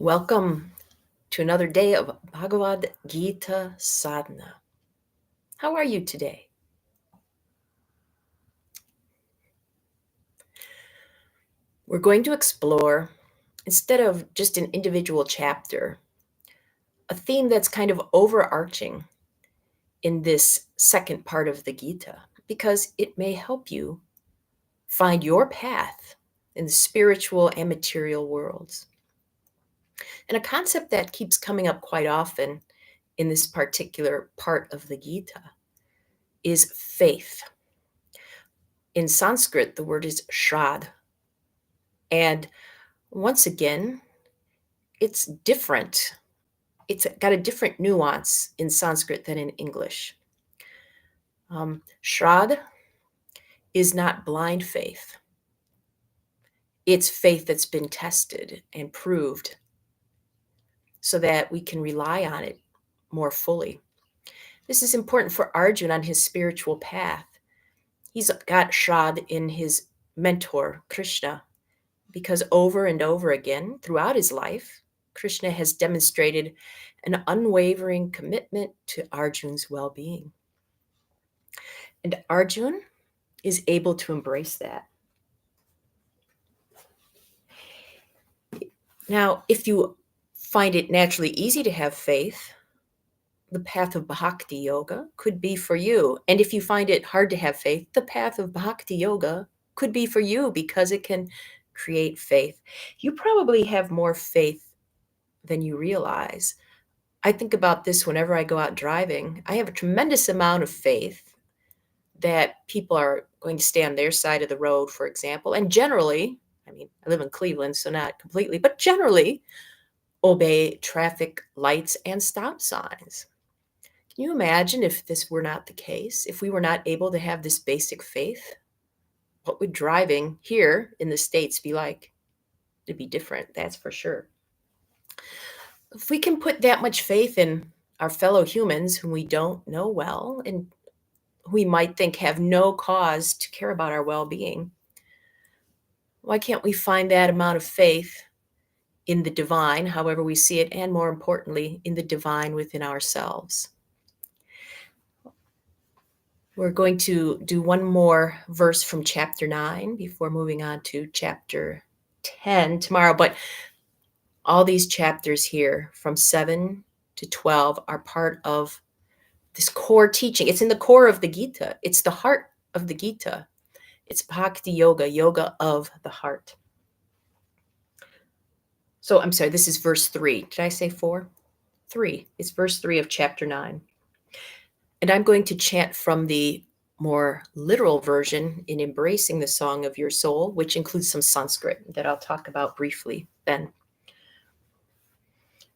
Welcome to another day of Bhagavad Gita Sadhana. How are you today? We're going to explore, instead of just an individual chapter, a theme that's kind of overarching in this second part of the Gita, because it may help you find your path in the spiritual and material worlds. And a concept that keeps coming up quite often in this particular part of the Gita is faith. In Sanskrit, the word is Shraddha. And once again, it's different. It's got a different nuance in Sanskrit than in English. Shraddha is not blind faith. It's faith that's been tested and proved so that we can rely on it more fully. This is important for Arjuna on his spiritual path. He's got Shraddha in his mentor, Krishna, because over and over again throughout his life, Krishna has demonstrated an unwavering commitment to Arjuna's well-being. And Arjuna is able to embrace that. Now, if you find it naturally easy to have faith, the path of Bhakti Yoga could be for you. And if you find it hard to have faith, the path of Bhakti Yoga could be for you because it can create faith. You probably have more faith than you realize. I think about this whenever I go out driving. I have a tremendous amount of faith that people are going to stay on their side of the road, for example, and generally, I live in Cleveland, so not completely, but generally obey traffic lights and stop signs. Can you imagine if this were not the case, if we were not able to have this basic faith? What would driving here in the States be like? It'd be different, that's for sure. If we can put that much faith in our fellow humans whom we don't know well and who we might think have no cause to care about our well-being, why can't we find that amount of faith in the divine, however we see it, and more importantly, in the divine within ourselves? We're going to do one more verse from chapter 9 before moving on to chapter 10 tomorrow, but all these chapters here from 7 to 12 are part of this core teaching. It's in the core of the Gita. It's the heart of the Gita. It's Bhakti Yoga, yoga of the heart. So I'm sorry, this is verse 3. Did I say 4? 3. It's verse 3 of chapter 9. And I'm going to chant from the more literal version in Embracing the Song of Your Soul, which includes some Sanskrit that I'll talk about briefly then.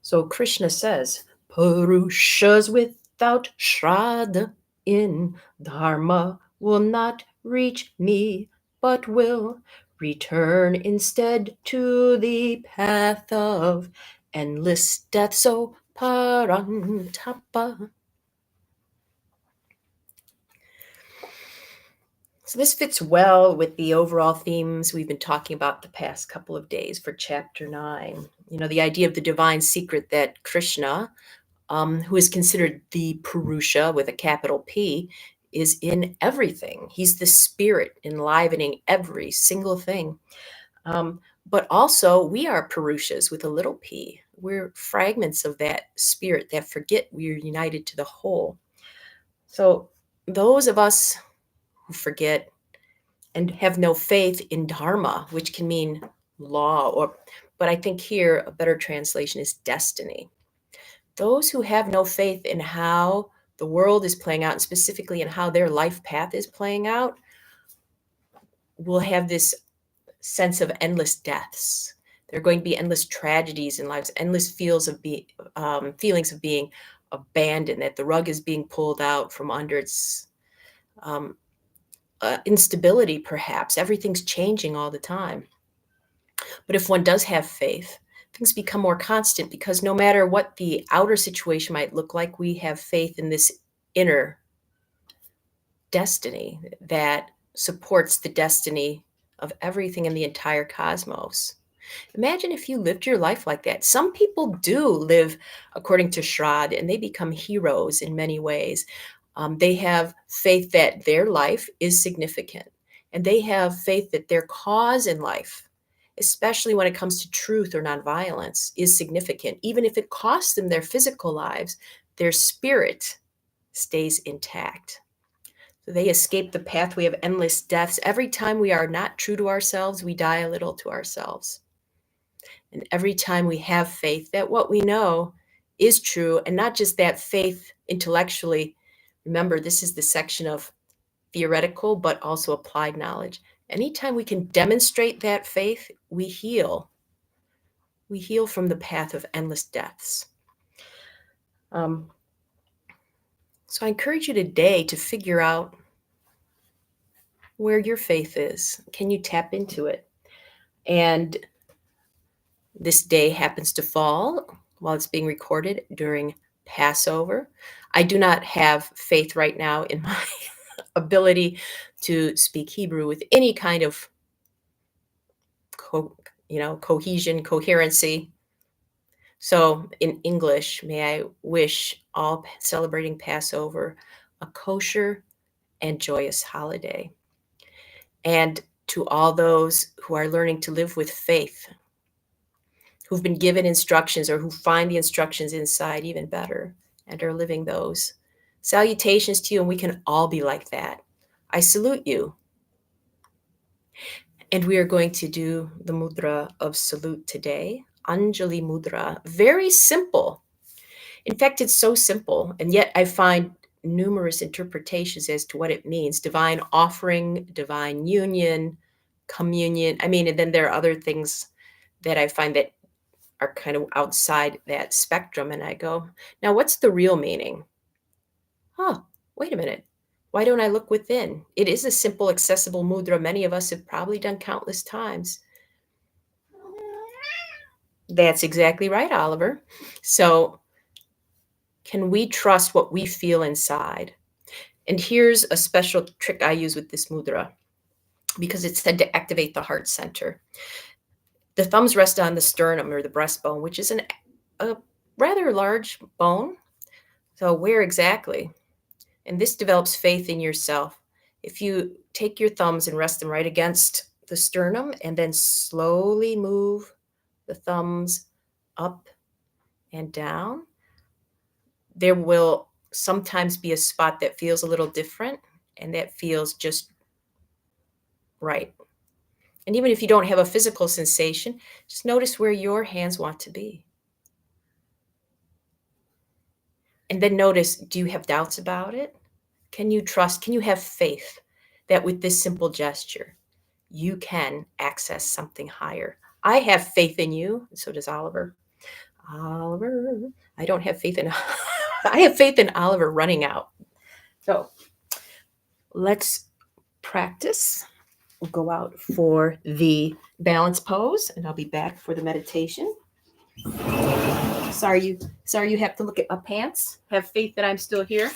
So Krishna says, Purushas without Shraddha in Dharma will not reach me, but will return instead to the path of endless death. So parantapa. So this fits well with the overall themes we've been talking about the past couple of days for chapter 9. The idea of the divine secret that Krishna, who is considered the Purusha with a capital P, is in everything. He's the spirit enlivening every single thing. But also we are Purushas with a little p. We're fragments of that spirit that forget we are united to the whole. So those of us who forget and have no faith in dharma, which can mean law, but I think here a better translation is destiny. Those who have no faith in how the world is playing out, and specifically in how their life path is playing out, will have this sense of endless deaths. There are going to be endless tragedies in lives, endless feelings of being abandoned, that the rug is being pulled out from under its instability, perhaps. Everything's changing all the time. But if one does have faith, things become more constant because no matter what the outer situation might look like, we have faith in this inner destiny that supports the destiny of everything in the entire cosmos. Imagine if you lived your life like that. Some people do live according to Shraddha and they become heroes in many ways. They have faith that their life is significant and they have faith that their cause in life, especially when it comes to truth or nonviolence, is significant. Even if it costs them their physical lives, their spirit stays intact. So they escape the pathway of endless deaths. Every time we are not true to ourselves, we die a little to ourselves. And every time we have faith that what we know is true, and not just that faith intellectually, remember, this is the section of theoretical but also applied knowledge. Anytime we can demonstrate that faith, we heal. We heal from the path of endless deaths. Um, so I encourage you today to figure out where your faith is. Can you tap into it? And this day happens to fall while it's being recorded during Passover. I do not have faith right now in my ability to speak Hebrew with any kind of cohesion, coherency. So in English, may I wish all celebrating Passover a kosher and joyous holiday. And to all those who are learning to live with faith, who've been given instructions or who find the instructions inside even better and are living those. Salutations to you, and we can all be like that. I salute you. And we are going to do the mudra of salute today, Anjali mudra. Very simple. In fact, it's so simple, and yet I find numerous interpretations as to what it means. Divine offering, divine union, communion. I mean, and then there are other things that I find that are kind of outside that spectrum. And I go, now what's the real meaning? Huh, wait a minute. Why don't I look within? It is a simple, accessible mudra many of us have probably done countless times. That's exactly right, Oliver. So, can we trust what we feel inside? And here's a special trick I use with this mudra because it's said to activate the heart center. The thumbs rest on the sternum or the breastbone, which is a rather large bone. So, where exactly? And this develops faith in yourself. If you take your thumbs and rest them right against the sternum and then slowly move the thumbs up and down, there will sometimes be a spot that feels a little different and that feels just right. And even if you don't have a physical sensation, just notice where your hands want to be. And then notice, do you have doubts about it? Can you trust? Can you have faith that with this simple gesture, you can access something higher? I have faith in you, and so does Oliver. Oliver, I don't have faith in I have faith in Oliver running out. So let's practice. We'll go out for the balance pose, and I'll be back for the meditation. Sorry you have to look at my pants. Have faith that I'm still here.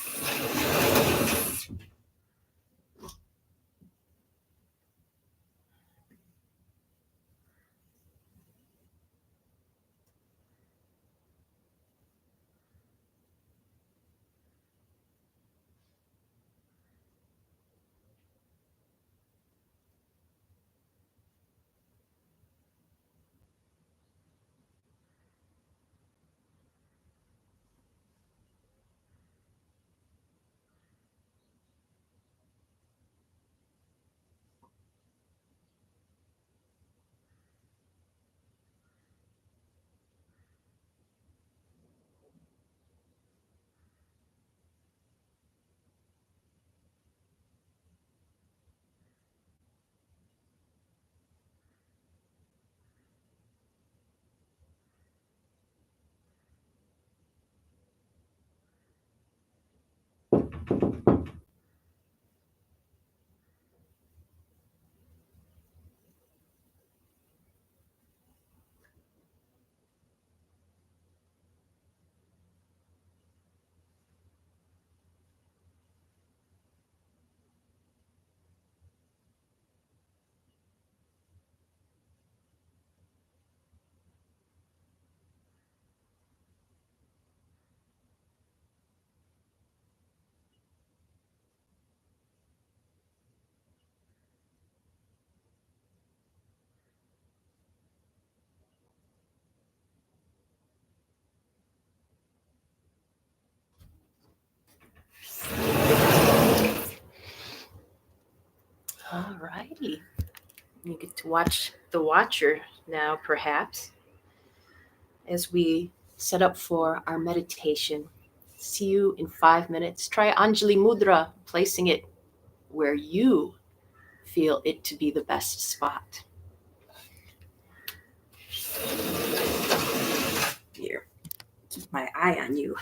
Alrighty. You get to watch the watcher now, perhaps, as we set up for our meditation. See you in 5 minutes. Try Anjali mudra, placing it where you feel it to be the best spot. Here, keep my eye on you.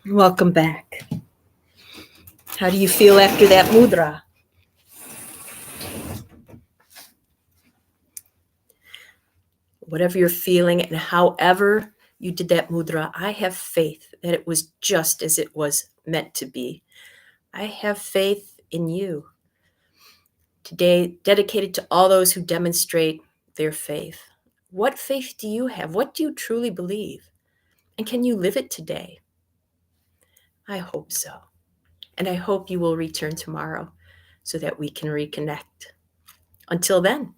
Welcome back. How do you feel after that mudra? Whatever you're feeling and however you did that mudra, I have faith that it was just as it was meant to be. I have faith in you. Today, dedicated to all those who demonstrate their faith. What faith do you have? What do you truly believe? And can you live it today? I hope so. And I hope you will return tomorrow so that we can reconnect. Until then.